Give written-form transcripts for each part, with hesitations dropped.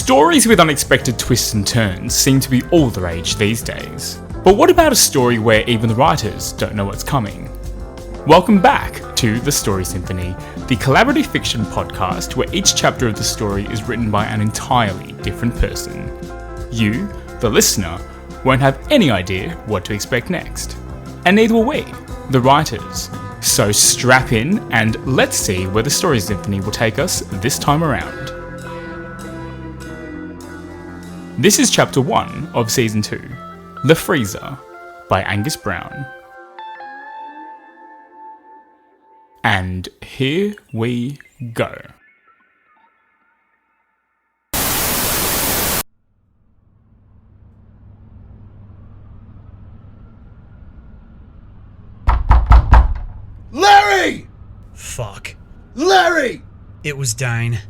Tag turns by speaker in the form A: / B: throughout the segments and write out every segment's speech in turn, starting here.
A: Stories with unexpected twists and turns seem to be all the rage these days. But what about a story where even the writers don't know what's coming? Welcome back to The Story Symphony, the collaborative fiction podcast where each chapter of the story is written by an entirely different person. You, the listener, won't have any idea what to expect next. And neither will we, the writers. So strap in and let's see where The Story Symphony will take us this time around. This is Chapter 1 of Season 2, The Freezer, by Angus Brown. And here we go.
B: Larry!
C: Fuck.
B: Larry!
C: It was Dane.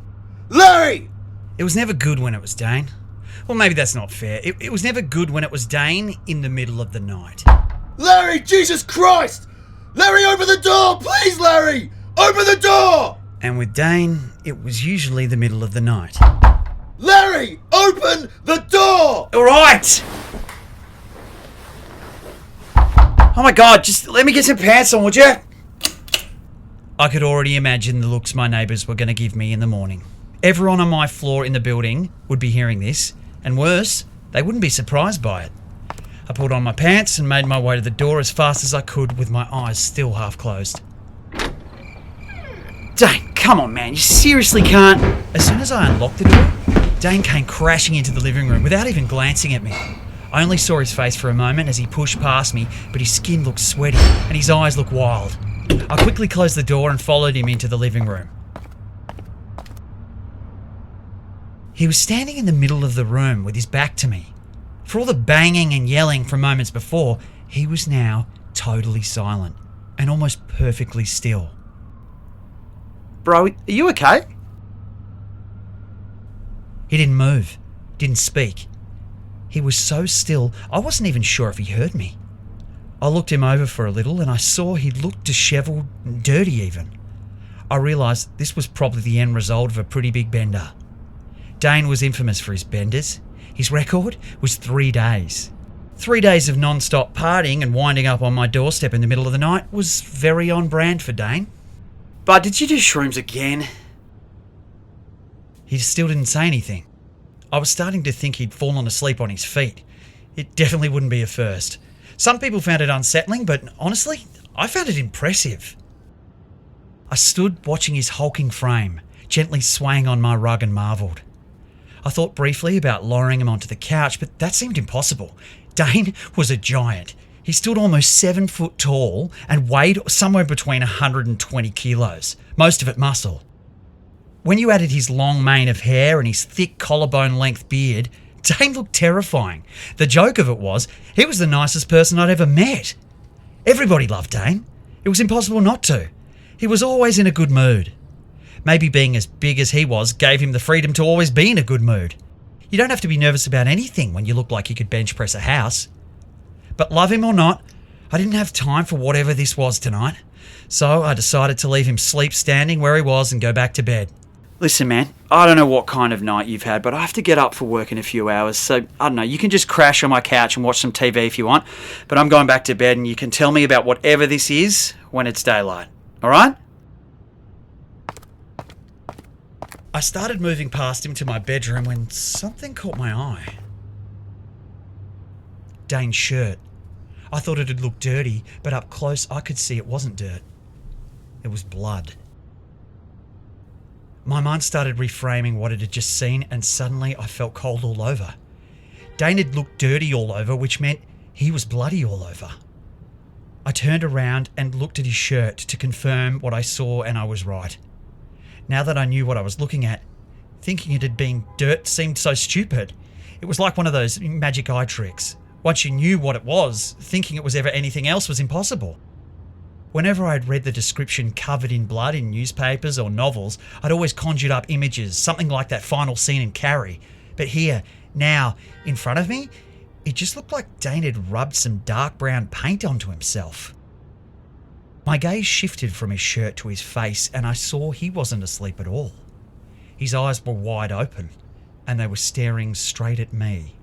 B: Larry!
C: It was never good when it was Dane. Well, maybe that's not fair. It was never good when it was Dane in the middle of the night.
B: Larry, Jesus Christ! Larry, open the door! Please, Larry! Open the door!
C: And with Dane, it was usually the middle of the night.
B: Larry, open the door!
C: Alright! Oh my god, just let me get some pants on, would you? I could already imagine the looks my neighbours were going to give me in the morning. Everyone on my floor in the building would be hearing this, and worse, they wouldn't be surprised by it. I pulled on my pants and made my way to the door as fast as I could with my eyes still half closed. Dane, come on man, you seriously can't... As soon as I unlocked the door, Dane came crashing into the living room without even glancing at me. I only saw his face for a moment as he pushed past me, but his skin looked sweaty and his eyes looked wild. I quickly closed the door and followed him into the living room. He was standing in the middle of the room with his back to me. For all the banging and yelling from moments before, he was now totally silent and almost perfectly still. Bro, are you okay? He didn't move, didn't speak. He was so still, I wasn't even sure if he heard me. I looked him over for a little and I saw he looked dishevelled and dirty even. I realised this was probably the end result of a pretty big bender. Dane was infamous for his benders. His record was 3 days. 3 days of non-stop partying and winding up on my doorstep in the middle of the night was very on brand for Dane. But did you do shrooms again? He still didn't say anything. I was starting to think he'd fallen asleep on his feet. It definitely wouldn't be a first. Some people found it unsettling, but honestly, I found it impressive. I stood watching his hulking frame, gently swaying on my rug and marvelled. I thought briefly about lowering him onto the couch, but that seemed impossible. Dane was a giant. He stood almost 7 foot tall and weighed somewhere between 120 kilos, most of it muscle. When you added his long mane of hair and his thick collarbone-length beard, Dane looked terrifying. The joke of it was, he was the nicest person I'd ever met. Everybody loved Dane. It was impossible not to. He was always in a good mood. Maybe being as big as he was gave him the freedom to always be in a good mood. You don't have to be nervous about anything when you look like you could bench press a house. But love him or not, I didn't have time for whatever this was tonight. So I decided to leave him sleep standing where he was and go back to bed. Listen man, I don't know what kind of night you've had, but I have to get up for work in a few hours, so I don't know, you can just crash on my couch and watch some TV if you want, but I'm going back to bed and you can tell me about whatever this is when it's daylight, alright? I started moving past him to my bedroom when something caught my eye. Dane's shirt. I thought it'd look dirty, but up close I could see it wasn't dirt. It was blood. My mind started reframing what it had just seen and suddenly I felt cold all over. Dane had looked dirty all over, which meant he was bloody all over. I turned around and looked at his shirt to confirm what I saw and I was right. Now that I knew what I was looking at, thinking it had been dirt seemed so stupid. It was like one of those magic eye tricks. Once you knew what it was, thinking it was ever anything else was impossible. Whenever I'd read the description covered in blood in newspapers or novels, I'd always conjured up images, something like that final scene in Carrie. But here, now, in front of me, it just looked like Dane had rubbed some dark brown paint onto himself. My gaze shifted from his shirt to his face and I saw he wasn't asleep at all. His eyes were wide open, and they were staring straight at me.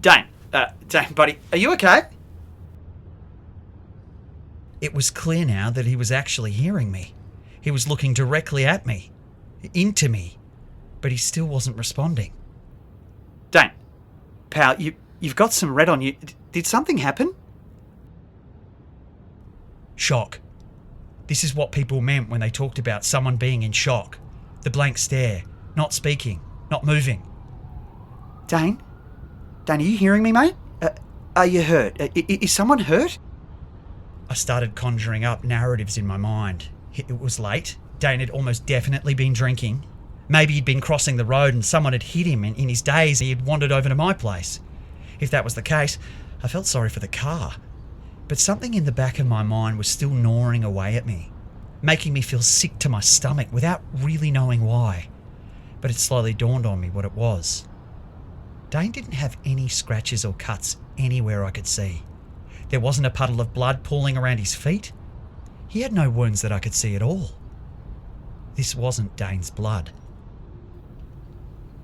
D: Dane, buddy, are you okay?
C: It was clear now that he was actually hearing me. He was looking directly at me, into me, but he still wasn't responding.
D: Dane, pal, you've got some red on you. Did something happen?
C: Shock. This is what people meant when they talked about someone being in shock. The blank stare, not speaking, not moving.
D: Dane, are you hearing me, mate? Are you hurt? Is someone hurt?
C: I started conjuring up narratives in my mind. It was late. Dane had almost definitely been drinking. Maybe he'd been crossing the road and someone had hit him in his daze and he had wandered over to my place. If that was the case, I felt sorry for the car. But something in the back of my mind was still gnawing away at me, making me feel sick to my stomach without really knowing why. But it slowly dawned on me what it was. Dane didn't have any scratches or cuts anywhere I could see. There wasn't a puddle of blood pooling around his feet. He had no wounds that I could see at all. This wasn't Dane's blood.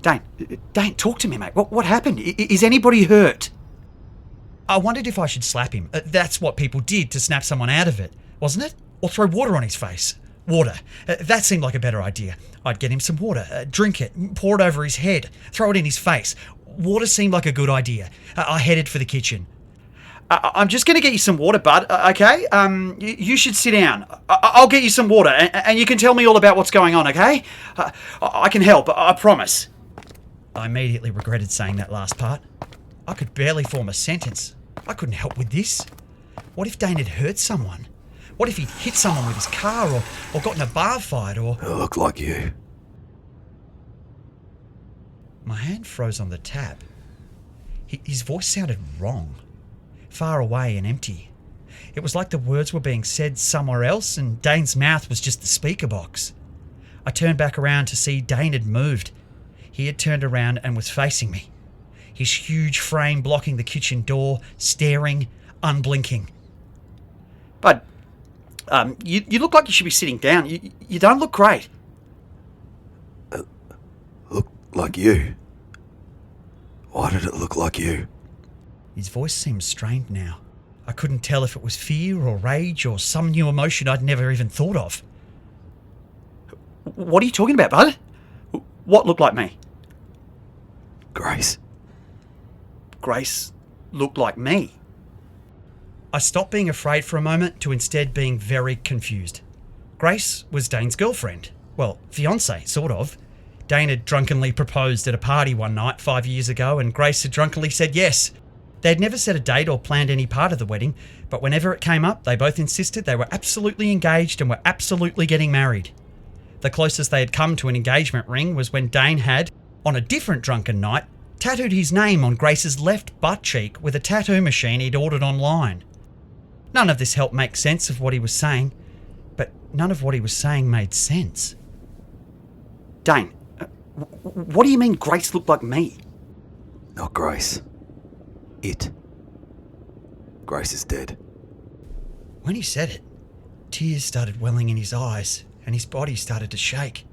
D: Dane, talk to me, mate. What happened? Is anybody hurt?
C: I wondered if I should slap him. That's what people did to snap someone out of it, wasn't it? Or throw water on his face. Water. That seemed like a better idea. I'd get him some water, drink it, pour it over his head, throw it in his face. Water seemed like a good idea. I headed for the kitchen.
D: I'm just going to get you some water, bud, okay? You should sit down. I'll get you some water, and you can tell me all about what's going on, okay? I can help, I promise.
C: I immediately regretted saying that last part. I could barely form a sentence. I couldn't help with this. What if Dane had hurt someone? What if he'd hit someone with his car or got in a bar fight or...
B: It looked like you.
C: My hand froze on the tap. His voice sounded wrong. Far away and empty. It was like the words were being said somewhere else and Dane's mouth was just the speaker box. I turned back around to see Dane had moved. He had turned around and was facing me. His huge frame blocking the kitchen door, staring, unblinking.
D: Bud, you look like you should be sitting down. You don't look great.
B: Look like you. Why did it look like you?
C: His voice seemed strained now. I couldn't tell if it was fear or rage or some new emotion I'd never even thought of.
D: What are you talking about, bud? What looked like me?
B: Grace.
D: Grace looked like me.
C: I stopped being afraid for a moment to instead being very confused. Grace was Dane's girlfriend. Well, fiancée, sort of. Dane had drunkenly proposed at a party one night 5 years ago and Grace had drunkenly said yes. They had never set a date or planned any part of the wedding, but whenever it came up, they both insisted they were absolutely engaged and were absolutely getting married. The closest they had come to an engagement ring was when Dane had, on a different drunken night, tattooed his name on Grace's left butt cheek with a tattoo machine he'd ordered online. None of this helped make sense of what he was saying, but none of what he was saying made sense.
D: Dane, what do you mean Grace looked like me?
B: Not Grace. It. Grace is dead.
C: When he said it, tears started welling in his eyes and his body started to shake.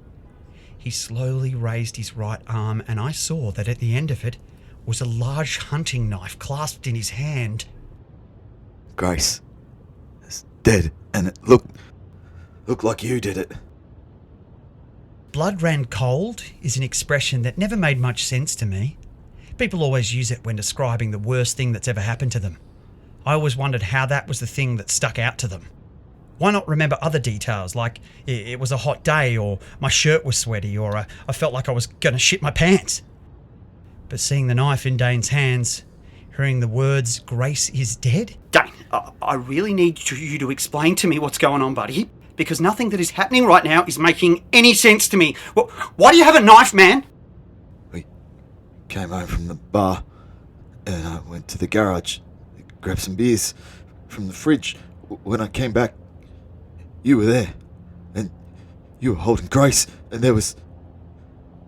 C: He slowly raised his right arm and I saw that at the end of it was a large hunting knife clasped in his hand.
B: Grace is dead and it looked like you did it.
C: Blood ran cold is an expression that never made much sense to me. People always use it when describing the worst thing that's ever happened to them. I always wondered how that was the thing that stuck out to them. Why not remember other details like it was a hot day or my shirt was sweaty or I felt like I was going to shit my pants? But seeing the knife in Dane's hands, hearing the words, Grace is dead?
D: Dane, I really need you to explain to me what's going on, buddy, because nothing that is happening right now is making any sense to me. Why do you have a knife, man?
B: We came home from the bar and I went to the garage, grabbed some beers from the fridge. When I came back, you were there and you were holding Grace and there was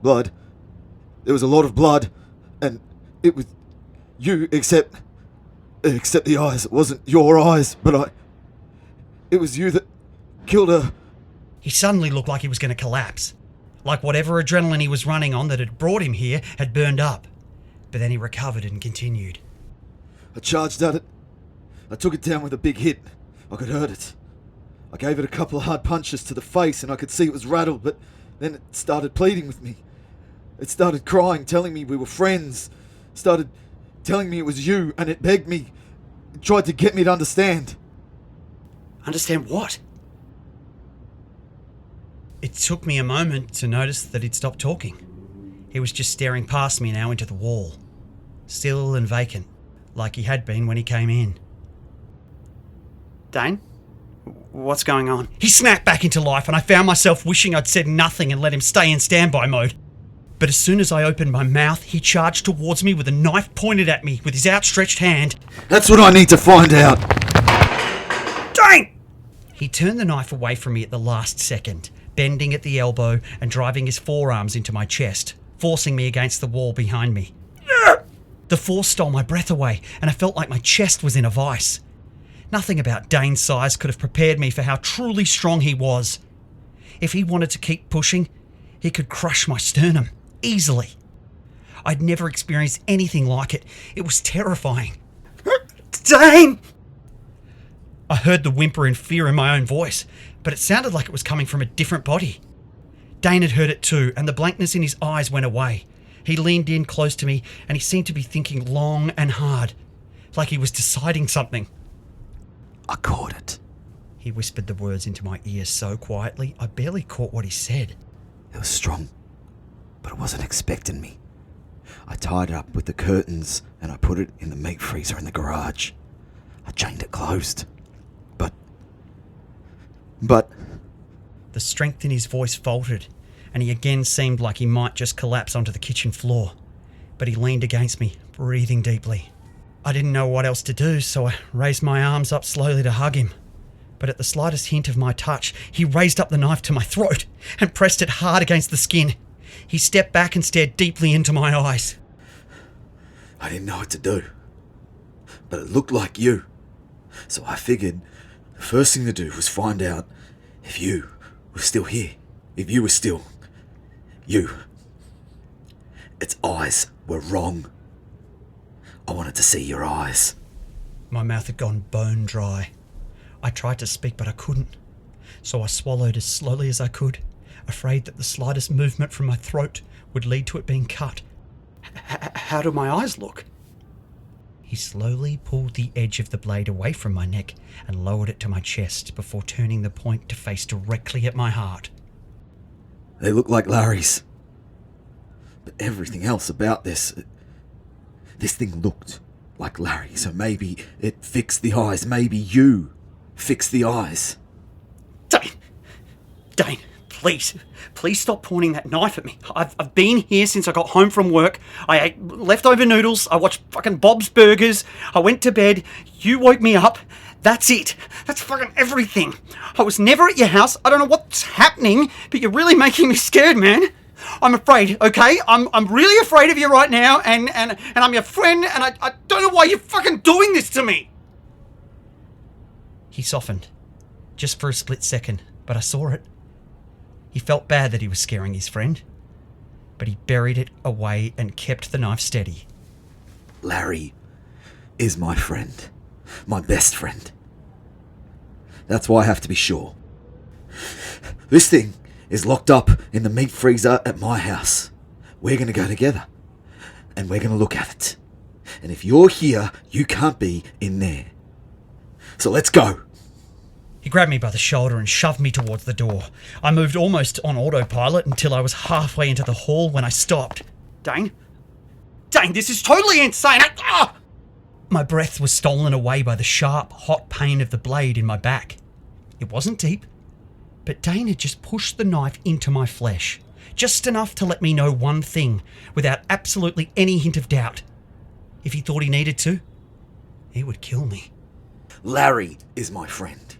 B: blood. There was a lot of blood and it was you except the eyes. It wasn't your eyes, but it was you that killed her.
C: He suddenly looked like he was going to collapse. like whatever adrenaline he was running on that had brought him here had burned up. But then he recovered and continued.
B: I charged at it. I took it down with a big hit. I could hurt it. I gave it a couple of hard punches to the face and I could see it was rattled, but then it started pleading with me. It started crying, telling me we were friends. Started telling me it was you, and it begged me. It tried to get me to understand.
D: Understand what?
C: It took me a moment to notice that he'd stopped talking. He was just staring past me now into the wall, still and vacant, like he had been when he came in.
D: Dane? What's going on?
C: He snapped back into life, and I found myself wishing I'd said nothing and let him stay in standby mode. But as soon as I opened my mouth, he charged towards me with a knife pointed at me with his outstretched hand.
B: That's what I need to find out.
D: Dane!
C: He turned the knife away from me at the last second, bending at the elbow and driving his forearms into my chest, forcing me against the wall behind me. The force stole my breath away, and I felt like my chest was in a vice. Nothing about Dane's size could have prepared me for how truly strong he was. If he wanted to keep pushing, he could crush my sternum, easily. I'd never experienced anything like it. It was terrifying.
D: Dane!
C: I heard the whimper in fear in my own voice, but it sounded like it was coming from a different body. Dane had heard it too, and the blankness in his eyes went away. He leaned in close to me, and he seemed to be thinking long and hard, like he was deciding something.
B: I caught it.
C: He whispered the words into my ear so quietly, I barely caught what he said.
B: It was strong, but it wasn't expecting me. I tied it up with the curtains and I put it in the meat freezer in the garage. I chained it closed. But...
C: The strength in his voice faltered, and he again seemed like he might just collapse onto the kitchen floor. But he leaned against me, breathing deeply. I didn't know what else to do, so I raised my arms up slowly to hug him. But at the slightest hint of my touch, he raised up the knife to my throat and pressed it hard against the skin. He stepped back and stared deeply into my eyes.
B: I didn't know what to do. But it looked like you. So I figured the first thing to do was find out if you were still here. If you were still... you. Its eyes were wrong. I wanted to see your eyes.
C: My mouth had gone bone dry. I tried to speak, but I couldn't. So I swallowed as slowly as I could, afraid that the slightest movement from my throat would lead to it being cut.
D: How do my eyes look?
C: He slowly pulled the edge of the blade away from my neck and lowered it to my chest before turning the point to face directly at my heart.
B: They look like Larry's. But everything else about this thing looked like Larry, so maybe it fixed the eyes. Maybe you fixed the eyes.
D: Dane, please stop pointing that knife at me. I've been here since I got home from work. I ate leftover noodles. I watched fucking Bob's Burgers. I went to bed. You woke me up. That's it. That's fucking everything. I was never at your house. I don't know what's happening, but you're really making me scared, man. I'm afraid, okay? I'm really afraid of you right now, and I'm your friend, and I don't know why you're fucking doing this to me.
C: He softened, just for a split second, but I saw it. He felt bad that he was scaring his friend, but he buried it away and kept the knife steady.
B: Larry is my friend. My best friend. That's why I have to be sure. This thing is locked up in the meat freezer at my house. We're going to go together, and we're going to look at it. And if you're here, you can't be in there. So let's go.
C: He grabbed me by the shoulder and shoved me towards the door. I moved almost on autopilot until I was halfway into the hall when I stopped.
D: Dane, this is totally insane.
C: My breath was stolen away by the sharp, hot pain of the blade in my back. It wasn't deep, but Dane had just pushed the knife into my flesh, just enough to let me know one thing, without absolutely any hint of doubt. If he thought he needed to, he would kill me.
B: Larry is my friend.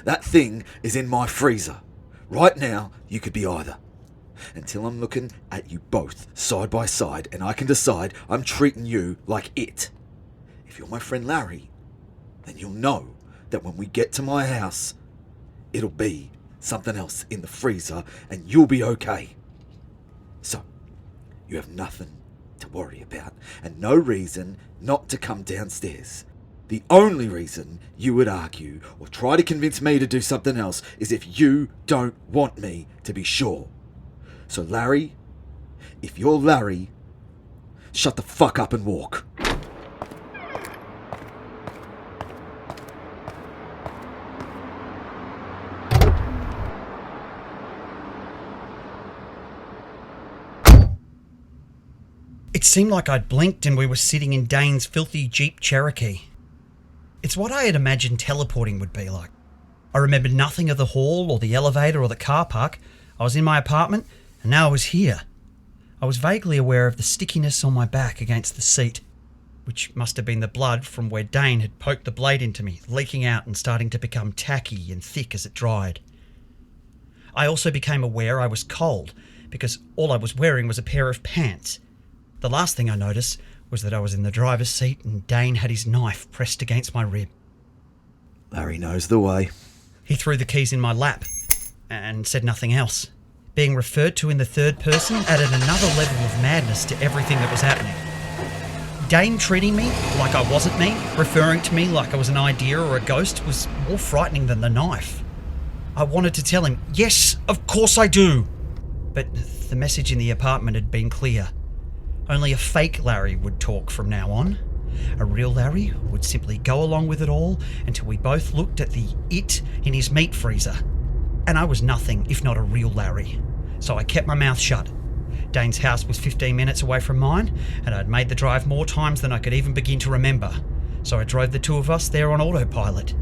B: That thing is in my freezer. Right now, you could be either. Until I'm looking at you both, side by side, and I can decide I'm treating you like it. If you're my friend Larry, then you'll know that when we get to my house, it'll be something else in the freezer, and you'll be okay. So, you have nothing to worry about, and no reason not to come downstairs. The only reason you would argue or try to convince me to do something else is if you don't want me to be sure. So Larry, if you're Larry, shut the fuck up and walk.
C: It seemed like I'd blinked and we were sitting in Dane's filthy Jeep Cherokee. It's what I had imagined teleporting would be like. I remembered nothing of the hall or the elevator or the car park. I was in my apartment and now I was here. I was vaguely aware of the stickiness on my back against the seat, which must have been the blood from where Dane had poked the blade into me, leaking out and starting to become tacky and thick as it dried. I also became aware I was cold because all I was wearing was a pair of pants. The last thing I noticed was that I was in the driver's seat and Dane had his knife pressed against my rib.
B: Larry knows the way.
C: He threw the keys in my lap and said nothing else. Being referred to in the third person added another level of madness to everything that was happening. Dane treating me like I wasn't me, referring to me like I was an idea or a ghost, was more frightening than the knife. I wanted to tell him, yes, of course I do. But the message in the apartment had been clear. Only a fake Larry would talk from now on. A real Larry would simply go along with it all until we both looked at the it in his meat freezer. And I was nothing if not a real Larry. So I kept my mouth shut. Dane's house was 15 minutes away from mine, and I'd made the drive more times than I could even begin to remember. So I drove the two of us there on autopilot.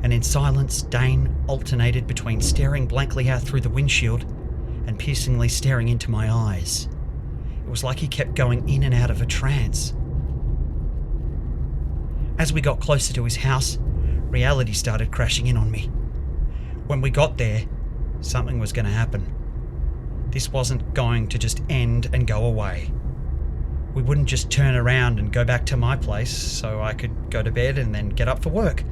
C: And in silence, Dane alternated between staring blankly out through the windshield and piercingly staring into my eyes. It was like he kept going in and out of a trance. As we got closer to his house, reality started crashing in on me. When we got there, something was going to happen. This wasn't going to just end and go away. We wouldn't just turn around and go back to my place so I could go to bed and then get up for work.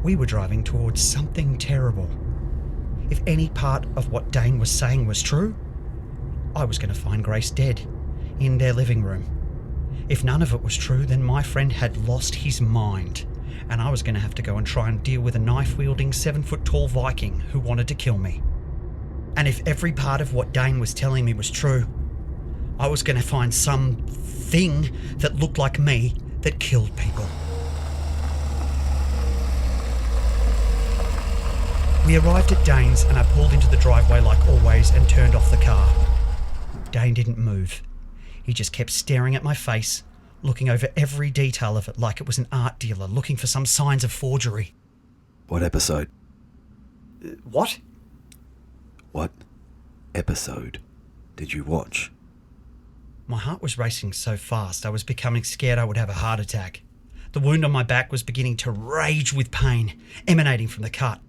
C: We were driving towards something terrible. If any part of what Dane was saying was true, I was going to find Grace dead in their living room. If none of it was true, then my friend had lost his mind, and I was going to have to go and try and deal with a knife-wielding 7-foot-tall Viking who wanted to kill me. And if every part of what Dane was telling me was true, I was going to find some thing that looked like me that killed people. We arrived at Dane's and I pulled into the driveway like always and turned off the car. Dane didn't move. He just kept staring at my face, looking over every detail of it like it was an art dealer looking for some signs of forgery.
B: What episode?
D: What?
B: What episode did you watch?
C: My heart was racing so fast I was becoming scared I would have a heart attack. The wound on my back was beginning to rage with pain, emanating from the cut.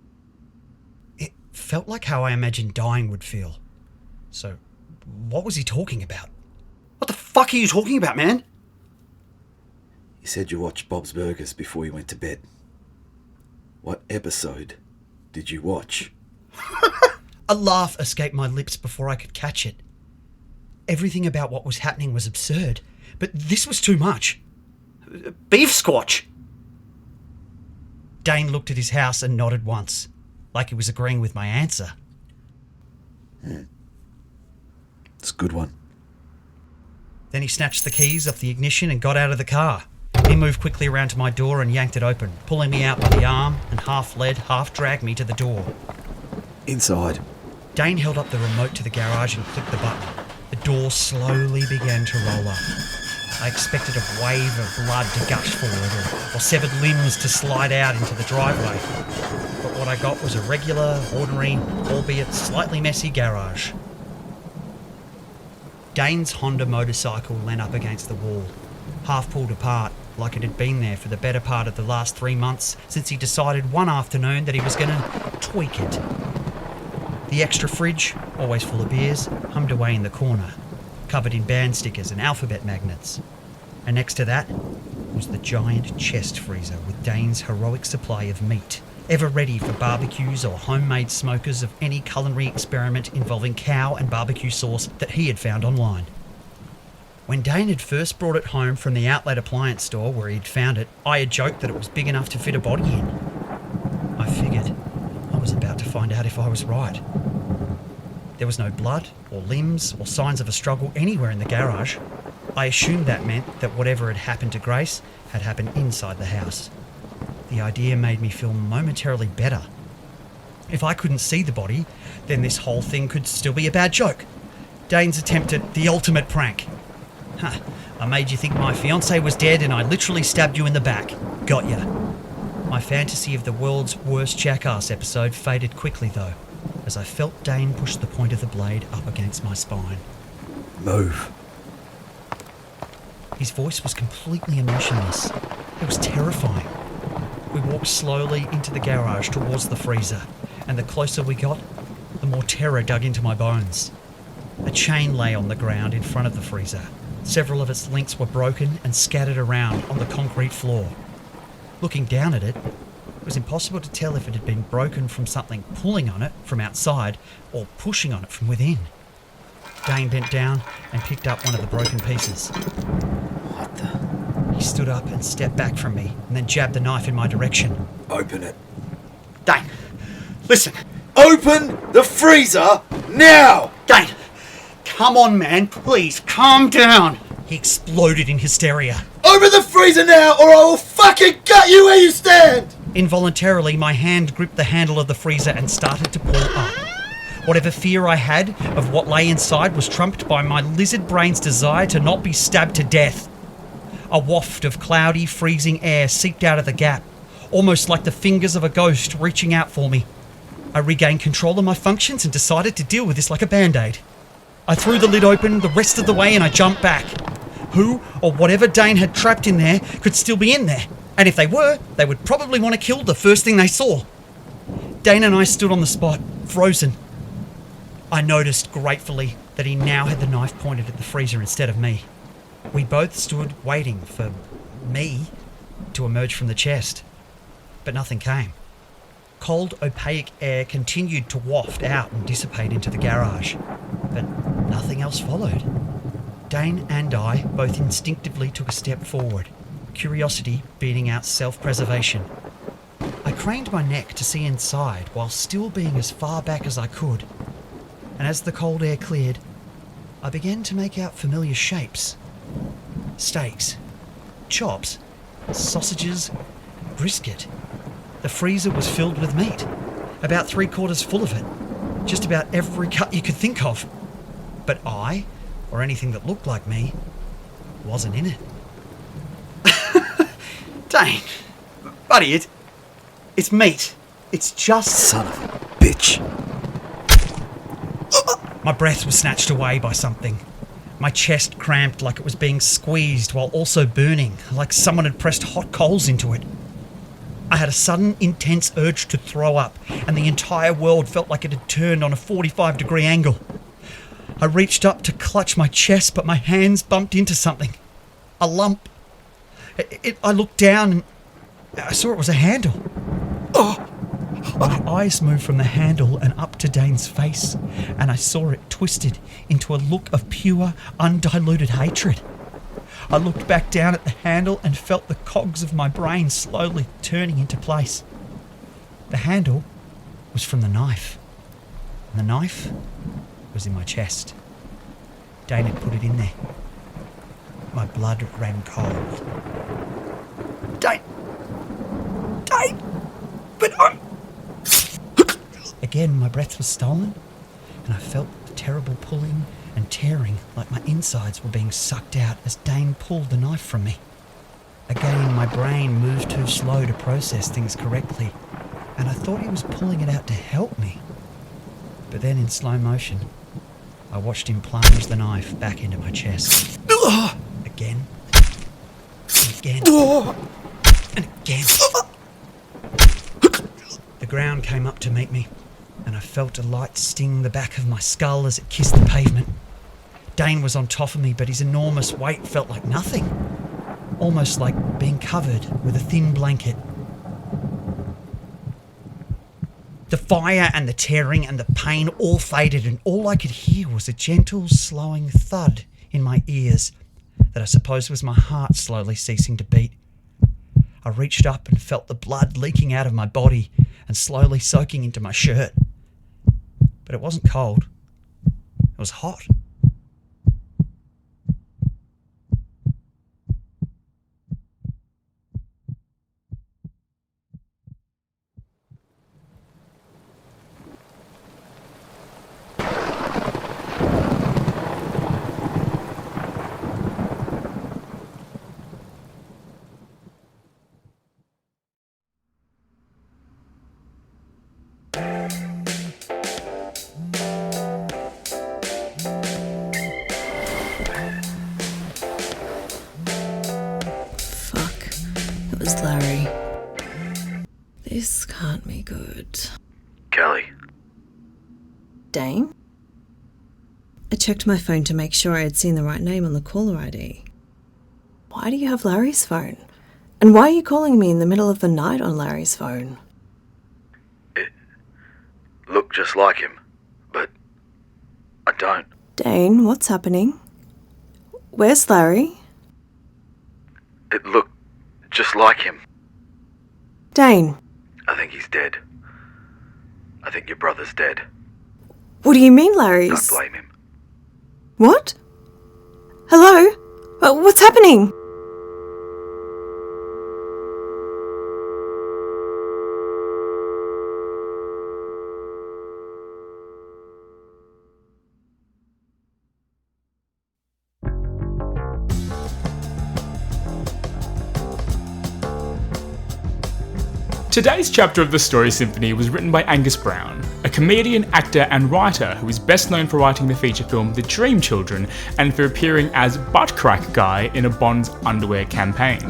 C: It felt like how I imagined dying would feel. So, what was he talking about?
D: What the fuck are you talking about, man?
B: You said you watched Bob's Burgers before you went to bed. What episode did you watch?
C: A laugh escaped my lips before I could catch it. Everything about what was happening was absurd, but this was too much.
D: Beef squatch.
C: Dane looked at his house and nodded once, like he was agreeing with my answer.
B: It's a good one.
C: Then he snatched the keys off the ignition and got out of the car. He moved quickly around to my door and yanked it open, pulling me out by the arm and half led, half dragged me to the door.
B: Inside.
C: Dane held up the remote to the garage and clicked the button. The door slowly began to roll up. I expected a wave of blood to gush forward or severed limbs to slide out into the driveway. But what I got was a regular, ordinary, albeit slightly messy garage. Dane's Honda motorcycle leant up against the wall, half pulled apart, like it had been there for the better part of the last 3 months since he decided one afternoon that he was going to tweak it. The extra fridge, always full of beers, hummed away in the corner, covered in band stickers and alphabet magnets. And next to that was the giant chest freezer with Dane's heroic supply of meat ever ready for barbecues or homemade smokers of any culinary experiment involving cow and barbecue sauce that he had found online. When Dane had first brought it home from the outlet appliance store where he'd found it, I had joked that it was big enough to fit a body in. I figured I was about to find out if I was right. There was no blood or limbs or signs of a struggle anywhere in the garage. I assumed that meant that whatever had happened to Grace had happened inside the house. The idea made me feel momentarily better. If I couldn't see the body, then this whole thing could still be a bad joke. Dane's attempt at the ultimate prank. I made you think my fiancée was dead and I literally stabbed you in the back. Got ya. My fantasy of the world's worst jackass episode faded quickly though, as I felt Dane push the point of the blade up against my spine.
B: Move.
C: His voice was completely emotionless. It was terrifying. We walked slowly into the garage towards the freezer, and the closer we got, the more terror dug into my bones. A chain lay on the ground in front of the freezer. Several of its links were broken and scattered around on the concrete floor. Looking down at it, it was impossible to tell if it had been broken from something pulling on it from outside or pushing on it from within. Dane bent down and picked up one of the broken pieces.
B: What the?
C: He stood up and stepped back from me and then jabbed the knife in my direction.
B: Open it.
D: Dane, listen.
B: Open the freezer now!
D: Dane, come on, man. Please, calm down.
C: He exploded in hysteria.
B: Open the freezer now or I will fucking gut you where you stand!
C: Involuntarily, my hand gripped the handle of the freezer and started to pull up. Whatever fear I had of what lay inside was trumped by my lizard brain's desire to not be stabbed to death. A waft of cloudy, freezing air seeped out of the gap, almost like the fingers of a ghost reaching out for me. I regained control of my functions and decided to deal with this like a band-aid. I threw the lid open the rest of the way and I jumped back. Who or whatever Dane had trapped in there could still be in there, and if they were, they would probably want to kill the first thing they saw. Dane and I stood on the spot, frozen. I noticed gratefully that he now had the knife pointed at the freezer instead of me. We both stood waiting for me to emerge from the chest, but nothing came. Cold, opaque air continued to waft out and dissipate into the garage, but nothing else followed. Dane and I both instinctively took a step forward, curiosity beating out self-preservation. I craned my neck to see inside while still being as far back as I could, and as the cold air cleared, I began to make out familiar shapes. Steaks, chops, sausages, brisket. The freezer was filled with meat, about 3/4 full of it, just about every cut you could think of. But I, or anything that looked like me, wasn't in it.
D: Dane, buddy, it's meat. It's just...
B: Son of a bitch.
C: My breath was snatched away by something. My chest cramped like it was being squeezed while also burning, like someone had pressed hot coals into it. I had a sudden, intense urge to throw up, and the entire world felt like it had turned on a 45-degree angle. I reached up to clutch my chest, but my hands bumped into something. A lump. I looked down and I saw it was a handle. Oh! My eyes moved from the handle and up to Dane's face, and I saw it twisted into a look of pure, undiluted hatred. I looked back down at the handle and felt the cogs of my brain slowly turning into place. The handle was from the knife, and the knife was in my chest. Dane had put it in there. My blood ran cold.
D: Dane, but I'm...
C: Again, my breath was stolen, and I felt the terrible pulling and tearing like my insides were being sucked out as Dane pulled the knife from me. Again, my brain moved too slow to process things correctly, and I thought he was pulling it out to help me. But then in slow motion, I watched him plunge the knife back into my chest. Again. And again. And again. The ground came up to meet me, and I felt a light sting the back of my skull as it kissed the pavement. Dane was on top of me, but his enormous weight felt like nothing, almost like being covered with a thin blanket. The fire and the tearing and the pain all faded, and all I could hear was a gentle, slowing thud in my ears that I suppose was my heart slowly ceasing to beat. I reached up and felt the blood leaking out of my body and slowly soaking into my shirt. But it wasn't cold. It was hot.
E: It was Larry. This can't be good.
B: Kahli.
E: Dane? I checked my phone to make sure I had seen the right name on the caller ID. Why do you have Larry's phone? And why are you calling me in the middle of the night on Larry's phone?
B: It looked just like him, but I don't.
E: Dane, what's happening? Where's Larry?
B: It looked just like him.
E: Dane.
B: I think he's dead. I think your brother's dead.
E: What do you mean Larry's?
B: Don't blame him.
E: What? Hello? What's happening?
A: Today's chapter of the Story Symphony was written by Angus Brown, a comedian, actor and writer who is best known for writing the feature film The Dream Children and for appearing as Butt Crack Guy in a Bond's underwear campaign.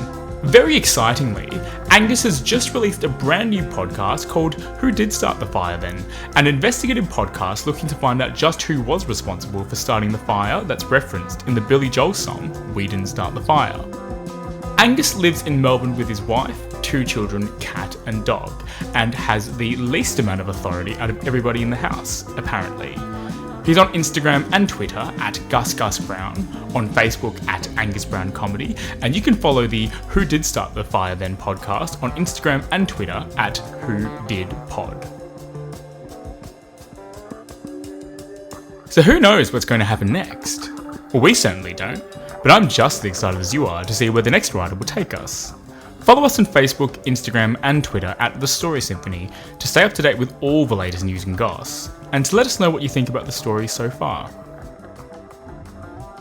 A: Very excitingly, Angus has just released a brand new podcast called Who Did Start the Fire Then? An investigative podcast looking to find out just who was responsible for starting the fire that's referenced in the Billy Joel song We Didn't Start the Fire. Angus lives in Melbourne with his wife, 2 children, cat and dog, and has the least amount of authority out of everybody in the house, apparently. He's on Instagram and Twitter at GusGusBrown, on Facebook at Angus Brown Comedy, and you can follow the Who Did Start the Fire Then podcast on Instagram and Twitter at WhoDidPod. So who knows what's going to happen next? Well, we certainly don't. But I'm just as excited as you are to see where the next writer will take us. Follow us on Facebook, Instagram and Twitter at The Story Symphony to stay up to date with all the latest news and goss, and to let us know what you think about the story so far.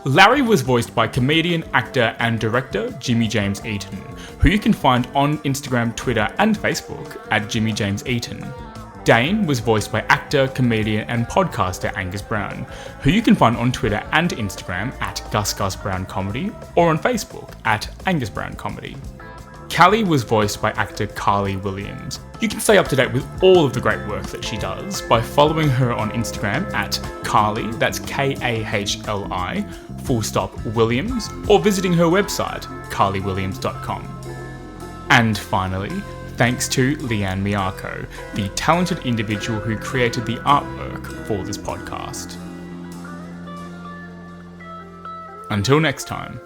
A: Larry was voiced by comedian, actor and director Jimmy James Eaton, who you can find on Instagram, Twitter and Facebook at Jimmy James Eaton. Dane was voiced by actor, comedian and podcaster Angus Brown, who you can find on Twitter and Instagram at GusGusBrownComedy or on Facebook at Angus Brown Comedy. Kahli was voiced by actor Kahli Williams. You can stay up to date with all of the great work that she does by following her on Instagram at Kahli, that's Kahli, Williams, or visiting her website, kahliwilliams.com. And finally, thanks to Leanne Miyako, the talented individual who created the artwork for this podcast. Until next time.